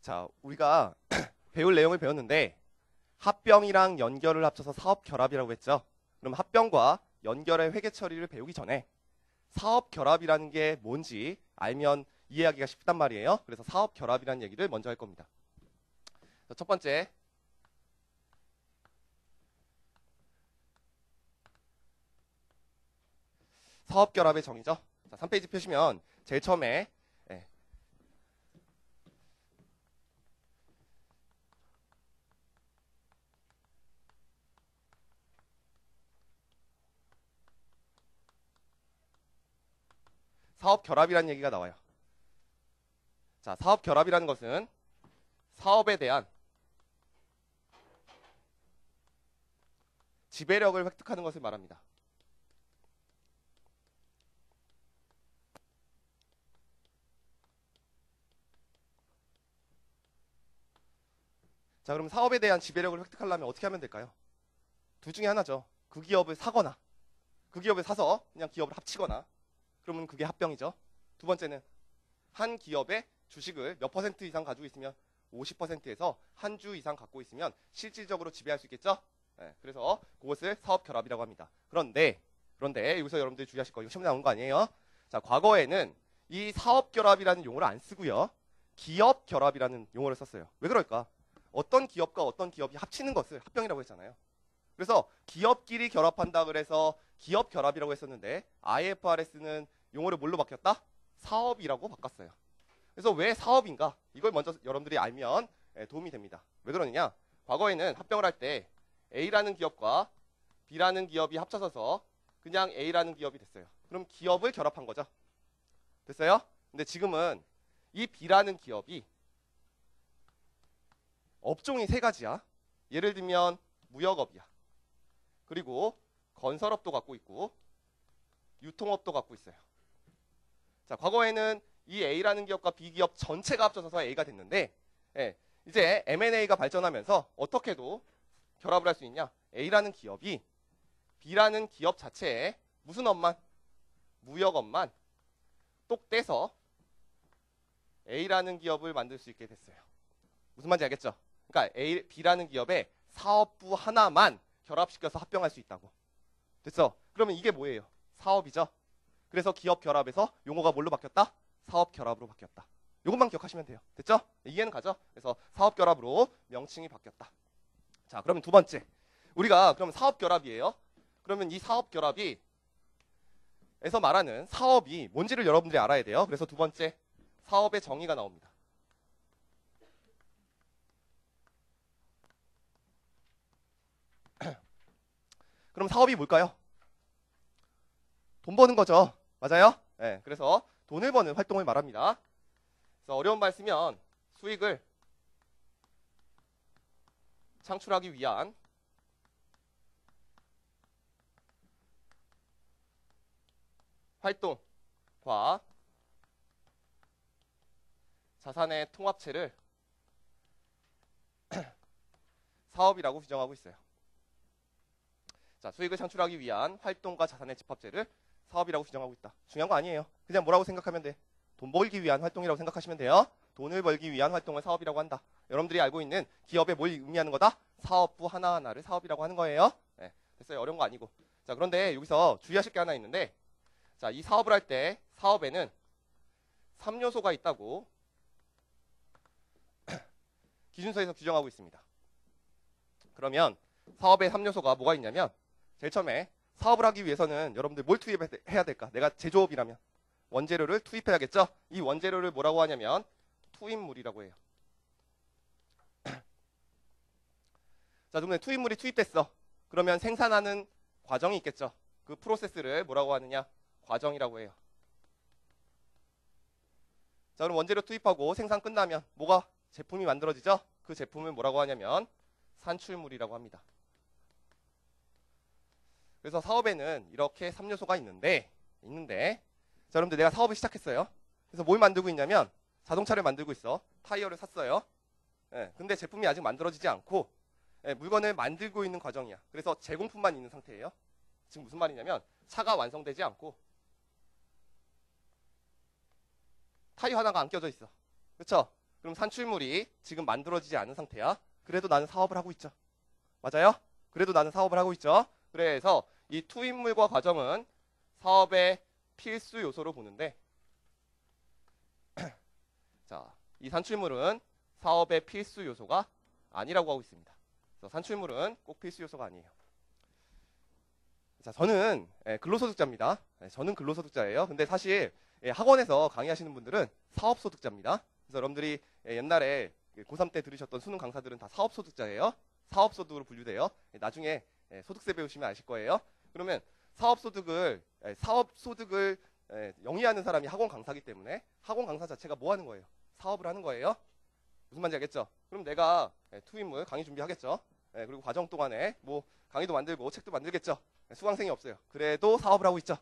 자, 우리가 배울 내용을 배웠는데 합병이랑 연결을 합쳐서 사업결합이라고 했죠. 그럼 합병과 연결의 회계 처리를 배우기 전에 사업결합이라는 게 뭔지 알면 이해하기가 쉽단 말이에요. 그래서 사업결합이라는 얘기를 먼저 할 겁니다. 자, 첫 번째, 사업결합의 정의죠. 자, 3페이지 펴시면 제일 처음에 사업결합이라는 얘기가 나와요. 자, 사업결합이라는 것은 사업에 대한 지배력을 획득하는 것을 말합니다. 자, 그럼 사업에 대한 지배력을 획득하려면 어떻게 하면 될까요? 둘 중에 하나죠. 그 기업을 사거나 그 기업을 사서 그냥 기업을 합치거나, 그러면 그게 합병이죠. 두 번째는 한 기업의 주식을 몇 % 이상 가지고 있으면 50%에서 한 주 이상 갖고 있으면 실질적으로 지배할 수 있겠죠. 그래서 그것을 사업결합이라고 합니다. 그런데 여기서 여러분들이 주의하실 거, 이거 시험에 나온 거 아니에요. 자, 과거에는 이 사업결합이라는 용어를 안 쓰고요, 기업결합이라는 용어를 썼어요. 왜 그럴까? 어떤 기업과 어떤 기업이 합치는 것을 합병이라고 했잖아요. 그래서 기업끼리 결합한다 그래서 기업결합이라고 했었는데 IFRS는 용어를 뭘로 바뀌었다? 사업이라고 바꿨어요. 그래서 왜 사업인가? 이걸 먼저 여러분들이 알면 도움이 됩니다. 왜 그러느냐? 과거에는 합병을 할 때 A라는 기업과 B라는 기업이 합쳐져서 그냥 A라는 기업이 됐어요. 그럼 기업을 결합한 거죠. 됐어요? 근데 지금은 이 B라는 기업이 업종이 세 가지야. 예를 들면 무역업이야. 그리고 건설업도 갖고 있고 유통업도 갖고 있어요. 자, 과거에는 이 A라는 기업과 B 기업 전체가 합쳐져서 A가 됐는데, 이제 M&A가 발전하면서 어떻게도 결합을 할 수 있냐? A라는 기업이 B라는 기업 자체에 무슨 업만? 무역업만 똑 떼서 A라는 기업을 만들 수 있게 됐어요. 무슨 말인지 알겠죠? 그러니까 B라는 기업에 사업부 하나만 결합시켜서 합병할 수 있다고. 됐어? 그러면 이게 뭐예요? 사업이죠? 그래서 기업 결합에서 용어가 뭘로 바뀌었다? 사업 결합으로 바뀌었다. 이것만 기억하시면 돼요. 됐죠? 이해는 가죠? 그래서 사업 결합으로 명칭이 바뀌었다. 자, 그러면 두 번째, 우리가 그러면 사업 결합이에요. 그러면 이 사업 결합이 에서 말하는 사업이 뭔지를 여러분들이 알아야 돼요. 그래서 두 번째, 사업의 정의가 나옵니다. 그럼 사업이 뭘까요? 돈 버는 거죠. 맞아요? 네, 그래서 돈을 버는 활동을 말합니다. 그래서 어려운 말 쓰면 수익을 창출하기 위한 활동과 자산의 통합체를 사업이라고 규정하고 있어요. 자, 수익을 창출하기 위한 활동과 자산의 집합체를 사업이라고 규정하고 있다. 중요한 거 아니에요. 그냥 뭐라고 생각하면 돼? 돈 벌기 위한 활동이라고 생각하시면 돼요. 돈을 벌기 위한 활동을 사업이라고 한다. 여러분들이 알고 있는 기업에 뭘 의미하는 거다? 사업부 하나하나를 사업이라고 하는 거예요. 네, 됐어요. 어려운 거 아니고. 자, 그런데 여기서 주의하실 게 하나 있는데, 자, 이 사업을 할 때 사업에는 3요소가 있다고 기준서에서 규정하고 있습니다. 그러면 사업의 3요소가 뭐가 있냐면, 제일 처음에 사업을 하기 위해서는 여러분들 뭘 투입해야 될까? 내가 제조업이라면 원재료를 투입해야겠죠? 이 원재료를 뭐라고 하냐면 투입물이라고 해요. 자, 그러면 투입물이 투입됐어. 그러면 생산하는 과정이 있겠죠? 그 프로세스를 뭐라고 하느냐? 과정이라고 해요. 자, 그럼 원재료 투입하고 생산 끝나면 뭐가? 제품이 만들어지죠? 그 제품을 뭐라고 하냐면 산출물이라고 합니다. 그래서 사업에는 이렇게 3요소가 있는데, 자, 여러분들 내가 사업을 시작했어요. 그래서 뭘 만들고 있냐면 자동차를 만들고 있어. 타이어를 샀어요. 근데 제품이 아직 만들어지지 않고 물건을 만들고 있는 과정이야. 그래서 제공품만 있는 상태예요. 지금 무슨 말이냐면 차가 완성되지 않고 타이어 하나가 안 껴져 있어. 그렇죠? 그럼 산출물이 지금 만들어지지 않은 상태야. 그래도 나는 사업을 하고 있죠. 맞아요? 그래도 나는 사업을 하고 있죠. 그래서 이 투입물과 과정은 사업의 필수 요소로 보는데 자, 이 산출물은 사업의 필수 요소가 아니라고 하고 있습니다. 그래서 산출물은 꼭 필수 요소가 아니에요. 자, 저는 근로소득자입니다. 저는 근로소득자예요. 근데 사실 학원에서 강의하시는 분들은 사업소득자입니다. 그래서 여러분들이 옛날에 고3 때 들으셨던 수능 강사들은 다 사업소득자예요. 사업소득으로 분류돼요. 나중에 소득세 배우시면 아실 거예요. 그러면 사업소득을 영위하는 사람이 학원 강사기 때문에 학원 강사 자체가 뭐 하는 거예요? 사업을 하는 거예요. 무슨 말인지 알겠죠? 그럼 내가 투입물 강의 준비하겠죠. 그리고 과정 동안에 뭐 강의도 만들고 책도 만들겠죠. 수강생이 없어요. 그래도 사업을 하고 있죠.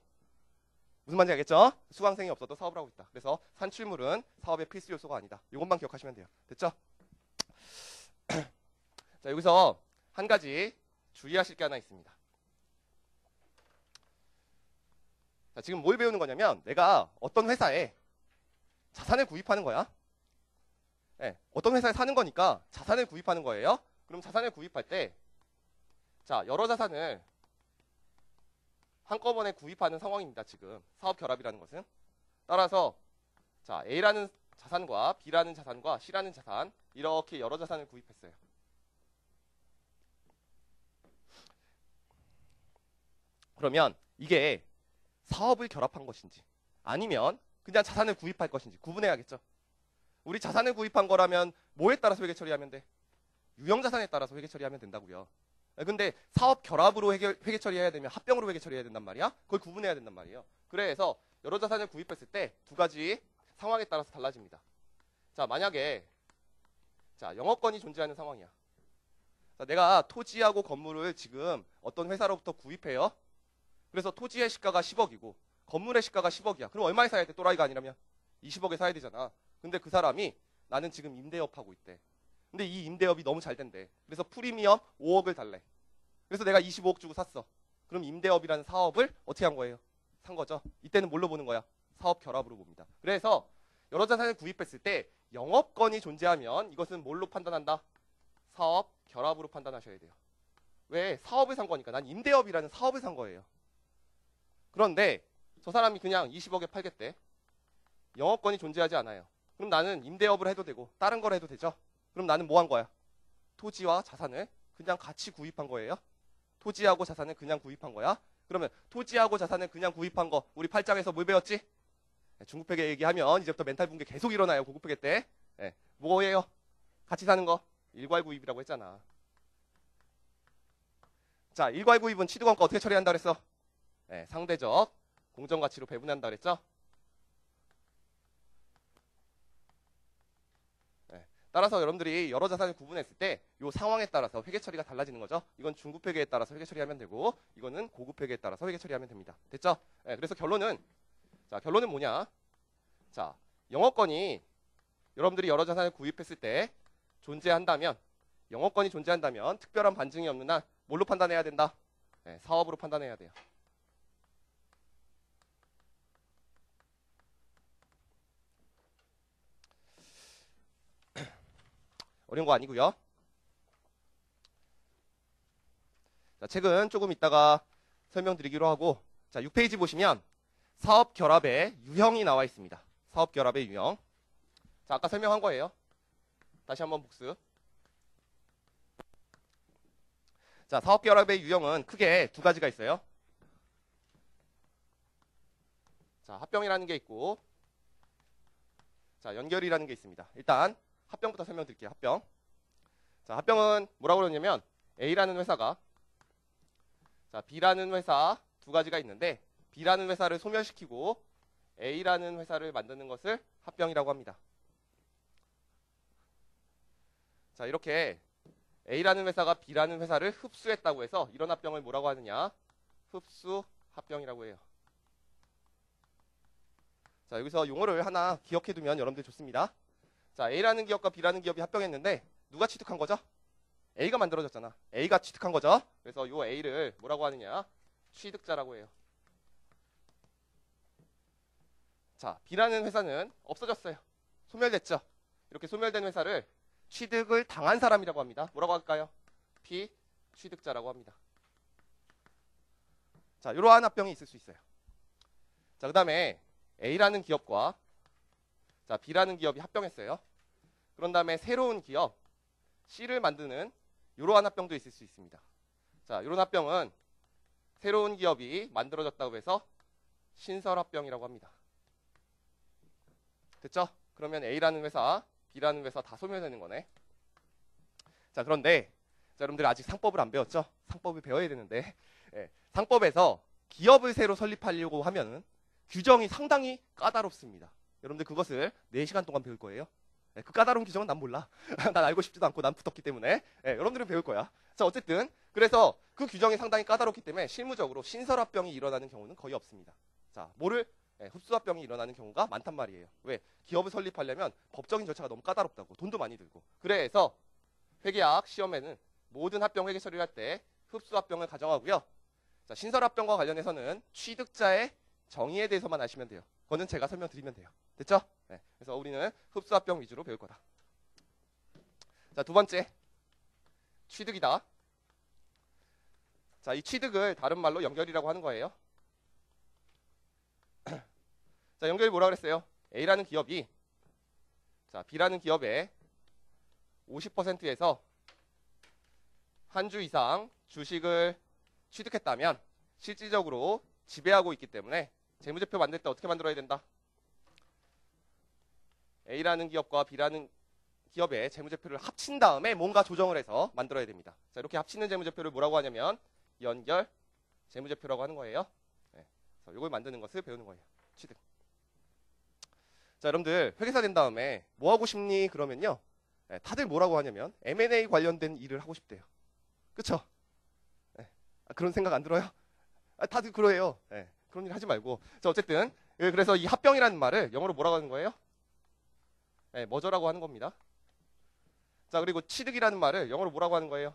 무슨 말인지 알겠죠? 수강생이 없어도 사업을 하고 있다. 그래서 산출물은 사업의 필수 요소가 아니다. 이것만 기억하시면 돼요. 됐죠? 자, 여기서 한 가지 주의하실 게 하나 있습니다. 자, 지금 뭘 배우는 거냐면 내가 어떤 회사에 자산을 구입하는 거야. 어떤 회사에 사는 거니까 자산을 구입하는 거예요. 그럼 자산을 구입할 때 자, 여러 자산을 한꺼번에 구입하는 상황입니다. 지금 사업 결합이라는 것은. 따라서 자, A라는 자산과 B라는 자산과 C라는 자산 이렇게 여러 자산을 구입했어요. 그러면 이게 사업을 결합한 것인지 아니면 그냥 자산을 구입할 것인지 구분해야겠죠. 우리 자산을 구입한 거라면 뭐에 따라서 회계 처리하면 돼? 유형자산에 따라서 회계 처리하면 된다고요. 근데 사업 결합으로 회계 처리해야 되면 합병으로 회계 처리해야 된단 말이야. 그걸 구분해야 된단 말이에요. 그래서 여러 자산을 구입했을 때 두 가지 상황에 따라서 달라집니다. 자, 만약에 자, 영업권이 존재하는 상황이야. 자, 내가 토지하고 건물을 지금 어떤 회사로부터 구입해요. 그래서 토지의 시가가 10억이고 건물의 시가가 10억이야. 그럼 얼마에 사야 돼? 또라이가 아니라면 20억에 사야 되잖아. 근데 그 사람이 나는 지금 임대업 하고 있대. 근데 이 임대업이 너무 잘 된대. 그래서 프리미엄 5억을 달래. 그래서 내가 25억 주고 샀어. 그럼 임대업이라는 사업을 어떻게 한 거예요? 산 거죠. 이때는 뭘로 보는 거야? 사업 결합으로 봅니다. 그래서 여러 자산을 구입했을 때 영업권이 존재하면 이것은 뭘로 판단한다? 사업 결합으로 판단하셔야 돼요. 왜? 사업을 산 거니까. 난 임대업이라는 사업을 산 거예요. 그런데 저 사람이 그냥 20억에 팔겠대. 영업권이 존재하지 않아요. 그럼 나는 임대업을 해도 되고 다른 걸 해도 되죠. 그럼 나는 뭐 한 거야? 토지와 자산을 그냥 같이 구입한 거예요. 토지하고 자산을 그냥 구입한 거야. 그러면 토지하고 자산을 그냥 구입한 거 우리 8장에서 뭘 배웠지? 중급회계 얘기하면 이제부터 멘탈 붕괴 계속 일어나요. 고급회계 때. 뭐예요? 같이 사는 거. 일괄구입이라고 했잖아. 자, 일괄구입은 취득원가 어떻게 처리한다 그랬어? 상대적 공정가치로 배분한다 그랬죠? 따라서 여러분들이 여러 자산을 구분했을 때 이 상황에 따라서 회계 처리가 달라지는 거죠. 이건 중급 회계에 따라서 회계 처리하면 되고 이거는 고급 회계에 따라서 회계 처리하면 됩니다. 됐죠? 그래서 결론은 뭐냐? 자, 영업권이 여러분들이 여러 자산을 구입했을 때 영업권이 존재한다면 특별한 반증이 없는 한 뭘로 판단해야 된다? 사업으로 판단해야 돼요. 어려운 거 아니고요. 자, 책은 조금 이따가 설명드리기로 하고 자, 6페이지 보시면 사업 결합의 유형이 나와 있습니다. 사업 결합의 유형. 자, 아까 설명한 거예요. 다시 한번 복습. 자, 사업 결합의 유형은 크게 두 가지가 있어요. 자, 합병이라는 게 있고 자, 연결이라는 게 있습니다. 일단 합병부터 설명드릴게요. 합병. 자, 합병은 뭐라고 그러냐면 A라는 회사가 자, B라는 회사 두 가지가 있는데 B라는 회사를 소멸시키고 A라는 회사를 만드는 것을 합병이라고 합니다. 자, 이렇게 A라는 회사가 B라는 회사를 흡수했다고 해서 이런 합병을 뭐라고 하느냐? 흡수 합병이라고 해요. 자, 여기서 용어를 하나 기억해두면 여러분들 좋습니다. 자, A라는 기업과 B라는 기업이 합병했는데 누가 취득한 거죠? A가 만들어졌잖아. A가 취득한 거죠. 그래서 이 A를 뭐라고 하느냐? 취득자라고 해요. 자, B라는 회사는 없어졌어요. 소멸됐죠. 이렇게 소멸된 회사를 취득을 당한 사람이라고 합니다. 뭐라고 할까요? 피취득자라고 합니다. 자, 이러한 합병이 있을 수 있어요. 자, 그 다음에 A라는 기업과 자, B라는 기업이 합병했어요. 그런 다음에 새로운 기업 C를 만드는 이러한 합병도 있을 수 있습니다. 자, 이런 합병은 새로운 기업이 만들어졌다고 해서 신설합병이라고 합니다. 됐죠? 그러면 A라는 회사, B라는 회사 다 소멸되는 거네. 자, 그런데 자, 여러분들 아직 상법을 안 배웠죠? 상법을 배워야 되는데 상법에서 기업을 새로 설립하려고 하면 규정이 상당히 까다롭습니다. 여러분들 그것을 4시간 동안 배울 거예요. 그 까다로운 규정은 난 몰라. 난 알고 싶지도 않고 난 붙었기 때문에 여러분들은 배울 거야. 자, 어쨌든 그래서 그 규정이 상당히 까다롭기 때문에 실무적으로 신설합병이 일어나는 경우는 거의 없습니다. 자, 뭐를 흡수합병이 일어나는 경우가 많단 말이에요. 왜? 기업을 설립하려면 법적인 절차가 너무 까다롭다고 돈도 많이 들고. 그래서 회계학 시험에는 모든 합병 회계 처리를 할 때 흡수합병을 가정하고요. 자, 신설합병과 관련해서는 취득자의 정의에 대해서만 아시면 돼요. 그거는 제가 설명드리면 돼요. 됐죠? 그래서 우리는 흡수합병 위주로 배울 거다. 자, 두 번째 취득이다. 자, 이 취득을 다른 말로 연결이라고 하는 거예요. 자, 연결이 뭐라 그랬어요? A라는 기업이 자, B라는 기업의 50%에서 한 주 이상 주식을 취득했다면 실질적으로 지배하고 있기 때문에 재무제표 만들 때 어떻게 만들어야 된다? A라는 기업과 B라는 기업의 재무제표를 합친 다음에 뭔가 조정을 해서 만들어야 됩니다. 자, 이렇게 합치는 재무제표를 뭐라고 하냐면 연결 재무제표라고 하는 거예요. 그래서 이걸 만드는 것을 배우는 거예요. 취득. 자, 여러분들 회계사 된 다음에 뭐 하고 싶니? 그러면요. 다들 뭐라고 하냐면 M&A 관련된 일을 하고 싶대요. 그쵸? 그런 생각 안 들어요? 다들 그러해요. 그런 일 하지 말고. 자, 어쨌든 그래서 이 합병이라는 말을 영어로 뭐라고 하는 거예요? 머저라고 하는 겁니다. 자, 그리고 취득이라는 말을 영어로 뭐라고 하는 거예요?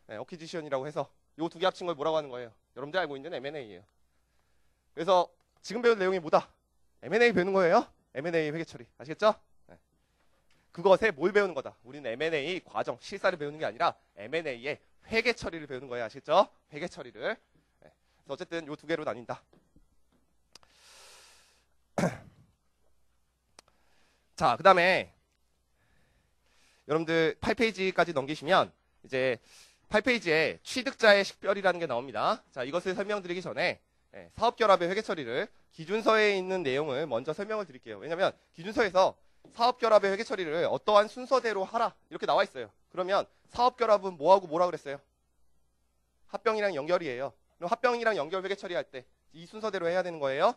어퀴지션이라고 해서 이 두 개 합친 걸 뭐라고 하는 거예요? 여러분들 알고 있는 M&A예요. 그래서 지금 배운 내용이 뭐다? M&A 배우는 거예요. M&A 회계 처리. 아시겠죠? 그것에 뭘 배우는 거다? 우리는 M&A 과정, 실사를 배우는 게 아니라 M&A의 회계 처리를 배우는 거예요. 아시겠죠? 회계 처리를. 그래서 어쨌든 이 두 개로 나뉜다. 자, 그 다음에 여러분들 8페이지까지 넘기시면 이제 8페이지에 취득자의 식별이라는 게 나옵니다. 자, 이것을 설명드리기 전에 사업결합의 회계 처리를 기준서에 있는 내용을 먼저 설명을 드릴게요. 왜냐하면 기준서에서 사업결합의 회계 처리를 어떠한 순서대로 하라 이렇게 나와 있어요. 그러면 사업결합은 뭐하고 뭐라 그랬어요? 합병이랑 연결이에요. 그럼 합병이랑 연결 회계 처리할 때 이 순서대로 해야 되는 거예요.